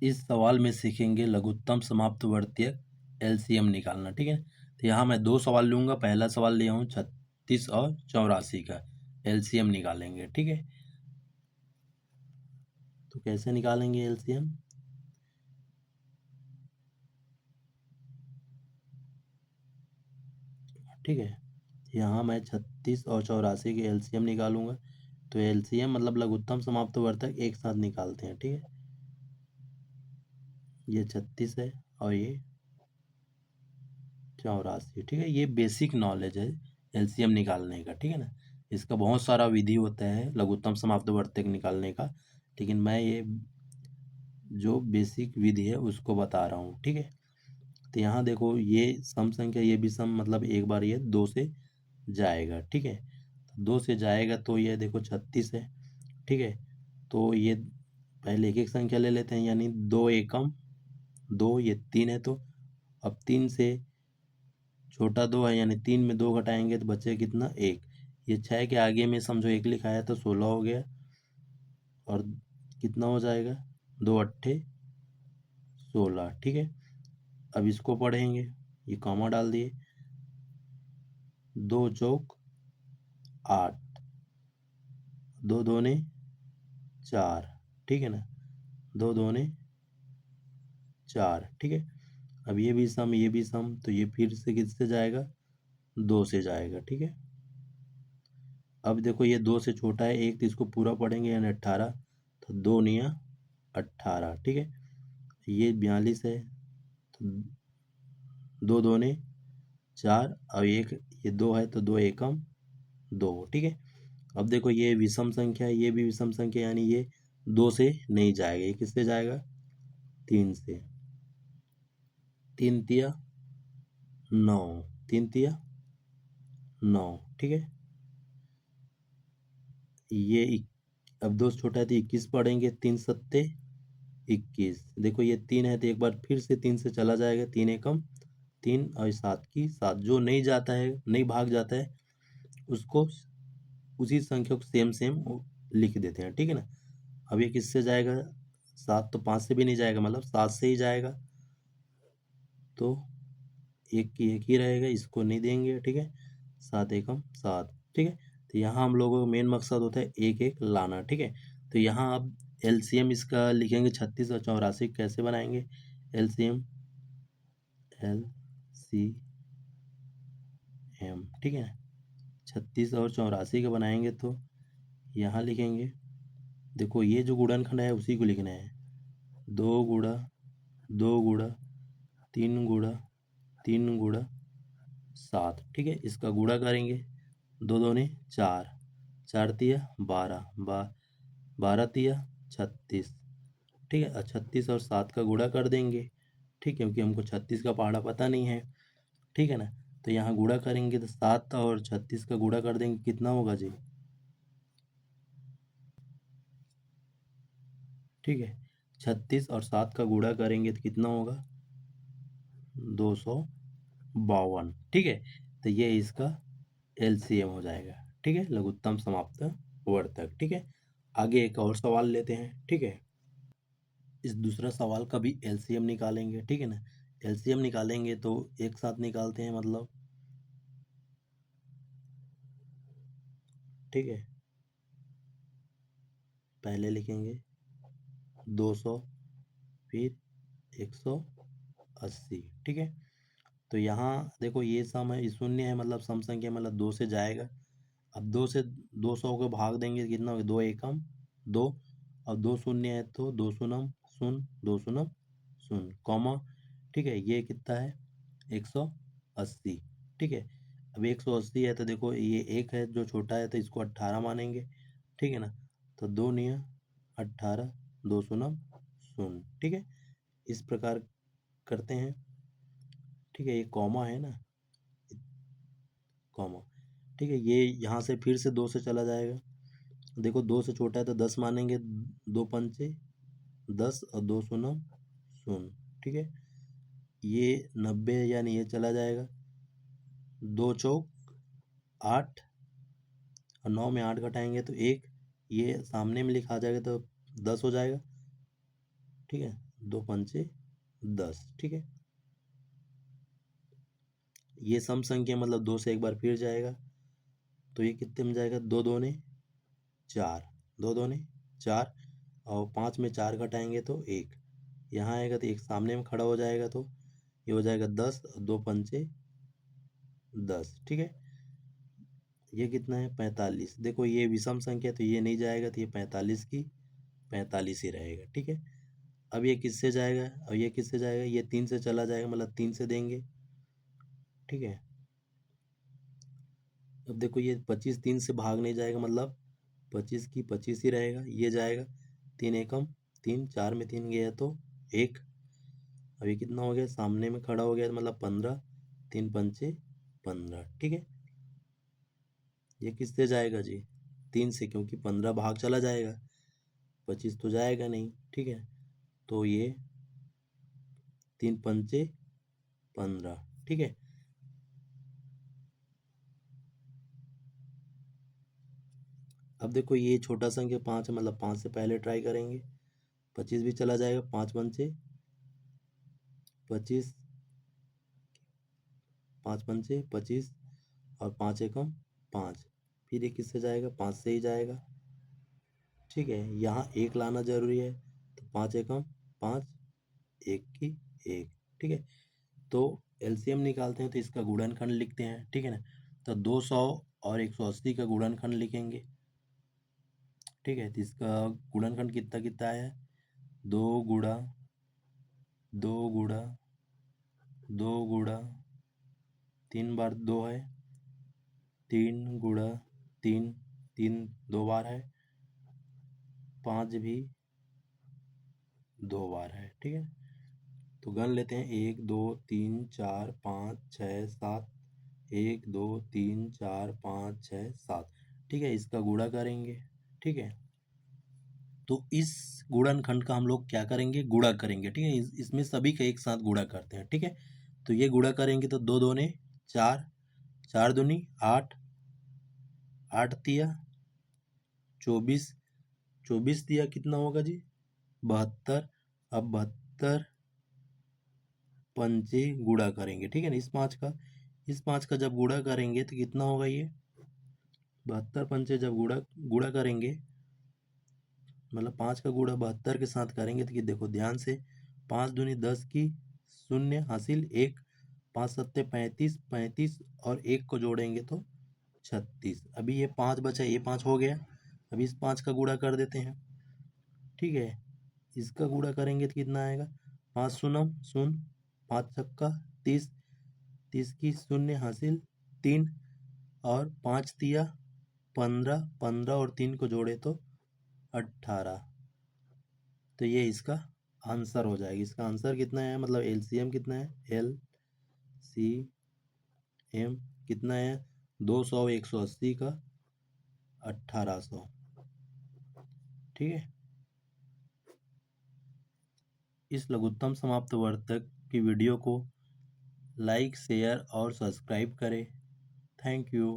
इस सवाल में सीखेंगे लघुत्तम समाप्तवर्तीय एलसीएम निकालना। ठीक है, तो यहाँ मैं दो सवाल लूँगा। पहला सवाल लिया हूँ 36 और 84 का एलसीएम निकालेंगे। ठीक है, तो कैसे निकालेंगे एलसीएम? ठीक है, यहाँ मैं 36 और 84 के एलसीएम निकालूंगा। तो एलसीएम मतलब लघुत्तम समाप्तवर्तक एक साथ निकालते हैं। ठीक है, ये 36 है और ये 84। ठीक है, ये बेसिक नॉलेज है एलसीएम निकालने का। ठीक है ना, इसका बहुत सारा विधि होता है लघुत्तम समाप्तवर्तक निकालने का, लेकिन मैं ये जो बेसिक विधि है उसको बता रहा हूँ। ठीक है, तो यहाँ देखो ये सम संख्या, ये भी सम मतलब एक बार ये 2 से जाएगा। ठीक है, तो 2 से जाएगा तो ये देखो 36 है। ठीक है, तो ये पहले एक एक संख्या ले लेते हैं, यानी 2 एकम 2, ये 3 है। तो अब 3 से छोटा 2 है, यानी 3 में 2 घटाएंगे तो बचे कितना? 1। ये 6 के आगे में समझो 1 लिखा है तो 16 हो गया। और कितना हो जाएगा? 2 अट्ठे 16। ठीक है, अब इसको पढ़ेंगे, ये कॉमा डाल दिए। 2 चौक 8, 2 दूने 4। ठीक है ना, 2 दूने 4। ठीक है, अब ये भी सम ये भी सम, तो ये फिर से किससे जाएगा? 2 से जाएगा। ठीक है, अब देखो ये 2 से छोटा है 1, तो इसको पूरा पढ़ेंगे यानी 18। तो 2 निया 18। ठीक है, ये 42 है। तो 2 दूने 4 और 1, ये 2 है तो 2 एकम 2। ठीक है, अब देखो ये विषम संख्या है, ये भी विषम संख्या, यानी ये 2 से नहीं जाएगा। ये किससे जाएगा? 3 से। 3 तिया 9, 3 तिया 9। ठीक है, अब 2 से छोटा है तो 21 पढ़ेंगे। 3 सत्ते 21। देखो ये 3 है तो एक बार फिर से 3 से चला जाएगा। 3 एकम 3 और 7 की 7। जो नहीं जाता है, नहीं भाग जाता है, उसको उसी संख्या को सेम सेम लिख देते हैं। ठीक है ना, अब ये किससे जाएगा? 7 तो 5 से भी नहीं जाएगा, मतलब 7 से ही जाएगा। तो एक की एक ही रहेगा, इसको नहीं देंगे। ठीक है, 7 एकम 7। ठीक है, तो यहाँ हम लोगों का मेन मकसद होता है एक एक लाना। ठीक है, तो यहाँ अब एलसीएम इसका लिखेंगे 36 और 84। कैसे बनाएंगे एलसीएम? एलसीएम, ठीक है, 36 और 84 का बनाएंगे तो यहाँ लिखेंगे। देखो ये जो गुणनखंड है उसी को लिखना है। 2 गुणा 2 गुणा 3 गुणा 3 गुणा 7। ठीक है, इसका गुणा करेंगे। 2 दूने 4, 4 तिया 12, 12 तिया 36। ठीक है, और 36 और 7 का गुणा कर देंगे। ठीक है, क्योंकि हमको 36 का पहाड़ा पता नहीं है। ठीक है ना, तो यहाँ गुणा करेंगे तो 7 और 36 का गुणा कर देंगे, कितना होगा जी? ठीक है, 36 और 7 का गुणा करेंगे तो कितना होगा? 252। ठीक है, तो ये इसका एलसीएम हो जाएगा। ठीक है, लघुत्तम समाप्त वर्तक। ठीक है, आगे एक और सवाल लेते हैं। ठीक है, इस दूसरा सवाल का भी एलसीएम निकालेंगे। ठीक है ना, एलसीएम निकालेंगे तो एक साथ निकालते हैं मतलब। ठीक है, पहले लिखेंगे 200, फिर 180। ठीक है, तो यहाँ देखो ये सम है, शून्य है मतलब सम संख्या, मतलब 2 से जाएगा। अब 2 से 200 को भाग देंगे, कितना होगा? 2 एकम 2। अब 2 शून्य है तो 2 शून्यम शून्य, 2 शून्यम शून्य, कॉमा। ठीक है, ये कितना है? 180। ठीक है, अब 180 है तो देखो ये एक है जो छोटा है तो इसको 18 मानेंगे। ठीक है ना, तो 2 निया 18, 2 शून्यम शून्य। ठीक है, इस प्रकार करते हैं। ठीक है, ये कॉमा है ना, कॉमा। ठीक है, ये यहाँ से फिर से 2 से चला जाएगा। देखो 2 से छोटा है तो 10 मानेंगे। 2 पंचे 10 और 2 शून्य शून्य। ठीक है, ये 90 है, यानी ये चला जाएगा। 2 चौक 8 और 9 में 8 घटाएंगे तो 1, ये सामने में लिखा जाएगा तो 10 हो जाएगा। ठीक है, 2 पंचे 10, ठीक है। ये सम संख्या मतलब 2 से एक बार फिर जाएगा, तो ये कितने में जाएगा, 2 दूने 4, 2 दूने 4, और 5 में 4 घटाएंगे तो 1, यहाँ आएगा तो एक सामने में खड़ा हो जाएगा, तो ये हो जाएगा 10, 2 पंचे 10, ठीक है। ये कितना है, 45। देखो ये विषम संख्या तो ये नहीं जाएगा, तो ये 45 की 45 ही रहेगा, ठीक है। अब ये किससे जाएगा, अब ये किससे जाएगा, ये 3 से चला जाएगा, मतलब 3 से देंगे, ठीक है। अब देखो ये 25 3 से भाग नहीं जाएगा, मतलब 25 की 25 ही रहेगा, ये जाएगा 3 एकम 3, 4 में 3 गया तो 1। अब ये कितना हो गया, सामने में खड़ा हो गया, मतलब 15, 3 पंचे 15, ठीक है। ये किससे जाएगा जी, 3 से, क्योंकि 15 भाग चला जाएगा, 25 तो जाएगा नहीं, ठीक है। तो ये 3 पंचे 15, ठीक है। अब देखो ये छोटा संख्या 5 है, मतलब 5 से पहले ट्राई करेंगे, 25 भी चला जाएगा, 5 पंचे 25, 5 पंचे 25, और 5 एकम 5, फिर ये किससे जाएगा, 5 से ही जाएगा, ठीक है। यहाँ एक लाना जरूरी है, तो 5 एकम 5, 1 की 1, ठीक है। तो एलसीएम निकालते हैं, तो इसका गुणनखंड लिखते हैं, ठीक है ना। तो 200 और 180 का गुणनखंड लिखेंगे, ठीक है। तो इसका गुणनखंड कितना कितना है, 2 गुणा 2 गुणा 2 गुणा 3 बार 2 है, 3 गुणा 3, 3 2 बार है, 5 भी 2 बार है, ठीक है। तो गण लेते हैं, 1 2 3 4 5 6 7, 1 2 3 4 5 6 7, ठीक है। इसका गुणा करेंगे, ठीक है। तो इस गुणनखंड का हम लोग क्या करेंगे, गुणा करेंगे, ठीक है। इसमें सभी का एक साथ गुणा करते हैं, ठीक है। तो ये गुणा करेंगे तो 2 दूने 4, 4 दूनी 8, 8 तिया 24, 24 तिया कितना होगा जी, 72। अब 72 पंचे गुणा करेंगे, ठीक है ना, इस 5 का जब गुणा करेंगे तो कितना होगा, ये 72 पंचे जब गुणा गुणा करेंगे, मतलब 5 का गुणा 72 के साथ करेंगे, तो कि देखो ध्यान से, 5 दूनी 10 की शून्य हासिल 1, 5 सत्ते 35, 35 और 1 को जोड़ेंगे तो 36। अभी ये 5 बचा, ये 5 हो गया, अभी इस 5 का गुणा कर देते हैं, ठीक है। इसका गुणा करेंगे तो कितना आएगा, 5 शून्य शून्य, 5 छक्का 30, 30 की शून्य हासिल 3, और 5 तिया 15, 15 और 3 को जोड़े तो 18। तो ये इसका आंसर हो जाएगा। इसका आंसर कितना है, मतलब एलसीएम कितना है, एल सी एम कितना है, 200 180 का 1800, ठीक है। इस लघुत्तम समाप्त वर्तक की वीडियो को लाइक शेयर और सब्सक्राइब करें। Thank you.